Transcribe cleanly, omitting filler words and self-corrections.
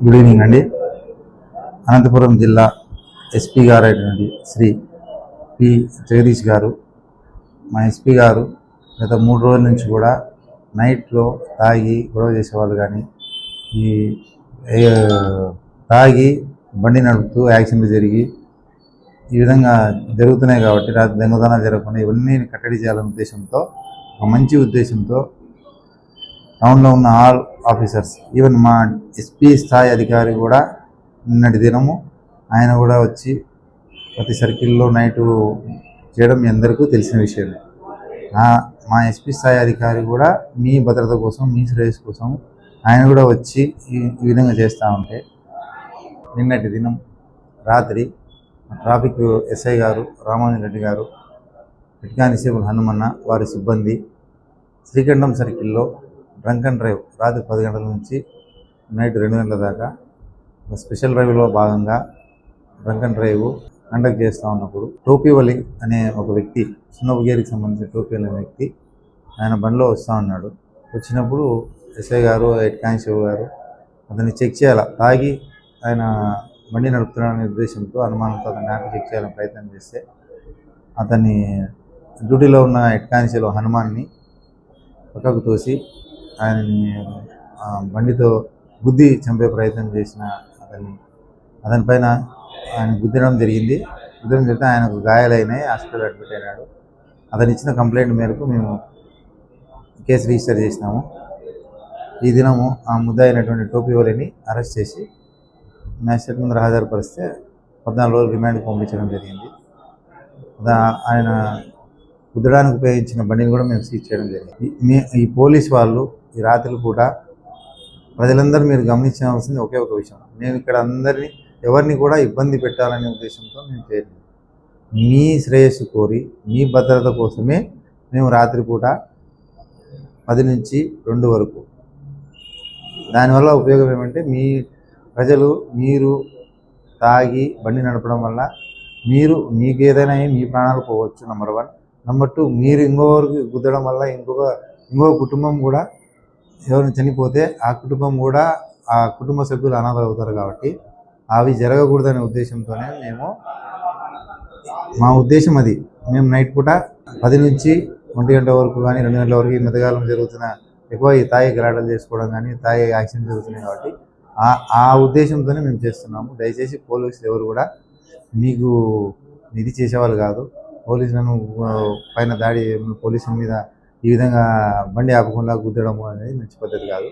Good evening అండి. అనంతపురం జిల్లా SP గారు అయినటువంటి శ్రీ పి జగదీష్ గారు, మా ఎస్పీ గారు గత 3 రోజుల నుంచి కూడా నైట్లో తాగి గొడవ చేసేవాళ్ళు కానీ, ఈ తాగి బండి నడుపుతూ యాక్సిడెంట్లు జరిగి ఈ విధంగా జరుగుతున్నాయి కాబట్టి రాత్రి దొంగతనాలు జరగకుండా ఇవన్నీ కట్టడి చేయాలనే ఉద్దేశంతో, ఒక మంచి ఉద్దేశంతో టౌన్లో ఉన్న ఆల్ ఆఫీసర్స్, ఈవెన్ మా ఎస్పీ స్థాయి అధికారి కూడా నిన్నటి దినము ఆయన కూడా వచ్చి ప్రతి సర్కిల్లో నైటు చేయడం మీ అందరికీ తెలిసిన విషయమే. మా ఎస్పీ స్థాయి అధికారి కూడా మీ భద్రత కోసం, మీ శ్రేయస్ కోసం ఆయన కూడా వచ్చి ఈ విధంగా చేస్తూ ఉంటే, నిన్నటి దినం రాత్రి ట్రాఫిక్ ఎస్ఐ గారు రామానుజన్ రెడ్డి గారు, హెడ్ కానిస్టేబుల్ హనుమన్న వారి సిబ్బంది శ్రీకంఠం సర్కిల్లో డ్రంక్ అండ్ డ్రైవ్ రాత్రి 10 గంటల నుంచి నైట్ 2 గంటల దాకా స్పెషల్ డ్రైవ్లో భాగంగా డ్రంక్ అండ్ డ్రైవ్ కండక్ట్ చేస్తూ ఉన్నప్పుడు టోపీవలి అనే ఒక వ్యక్తి, చిన్నపగేరికి సంబంధించిన టోపీవలి అనే వ్యక్తి ఆయన బండిలో వస్తూ ఉన్నాడు. వచ్చినప్పుడు ఎస్ఐ గారు, హెడ్ కానిస్టేబుల్ గారు అతన్ని చెక్ చేయాలి, తాగి ఆయన బండి నడుపుతున్నాడనే ఉద్దేశంతో అనుమానంతో అతన్ని ఆపి చెక్ చేయాలని ప్రయత్నం చేస్తే, అతన్ని డ్యూటీలో ఉన్న హెడ్ కానిస్టేబుల్ హనుమాన్ని పక్కకు తోసి ఆయనని బండితో గుద్ది చంపే ప్రయత్నం చేసిన అతనిపైన ఆయన గుద్దడం జరిగింది. గుద్దడం జరిగితే ఆయనకు గాయాలైనాయి, హాస్పిటల్ అడ్మిట్ అయినాడు. అతను ఇచ్చిన కంప్లైంట్ మేరకు మేము కేసు రిజిస్టర్ చేసినాము. ఈ దినము ఆ ముద్దాయి అయినటువంటి టోపీవలిని అరెస్ట్ చేసి మ్యాజిస్ట్రేట్ ముందు హాజరుపరిస్తే 14 రోజులు రిమాండ్కి పంపించడం జరిగింది. ఆయన గుద్దడానికి ఉపయోగించిన బండిని కూడా మేము సీజ్ చేయడం జరిగింది. ఈ పోలీస్ వాళ్ళు ఈ రాత్రి పూట ప్రజలందరూ మీరు గమనించాల్సింది ఒకే ఒక విషయం, నేను ఇక్కడ ఎవరిని కూడా ఇబ్బంది పెట్టాలనే ఉద్దేశంతో మేము చేయలేదు. మీ శ్రేయస్సు కోరి, మీ భద్రత కోసమే మేము రాత్రిపూట 10 నుంచి 2 వరకు. దానివల్ల ఉపయోగం ఏమంటే, ప్రజలు మీరు తాగి బండి నడపడం వల్ల మీకు ఏదైనా మీ ప్రాణాలు పోవచ్చు, నెంబర్ 1. నెంబర్ 2, మీరు ఇంకొకరికి గుద్దడం వల్ల ఇంకో కుటుంబం కూడా ఎవరిని చనిపోతే ఆ కుటుంబ సభ్యులు అనాథలు అవుతారు. కాబట్టి అవి జరగకూడదనే ఉద్దేశంతోనే మా ఉద్దేశం అది. మేము నైట్ పూట 10 నుంచి 1 గంట వరకు కానీ 2 గంటల వరకు ఈ మధ్యకాలం జరుగుతున్న ఎక్కువ ఈ తాగి గలాటలు చేసుకోవడం కానీ, తాగి యాక్సిడెంట్ జరుగుతున్నాయి కాబట్టి ఆ ఉద్దేశంతోనే మేము చేస్తున్నాము. దయచేసి పోలీసులు ఎవరు కూడా మీకు ఇది చేసేవాళ్ళు కాదు. పోలీసులను పైన దాడి, పోలీసుల మీద ఈ విధంగా బండి ఆపకుండా గుద్దడం అనేది మంచి పద్ధతి కాదు.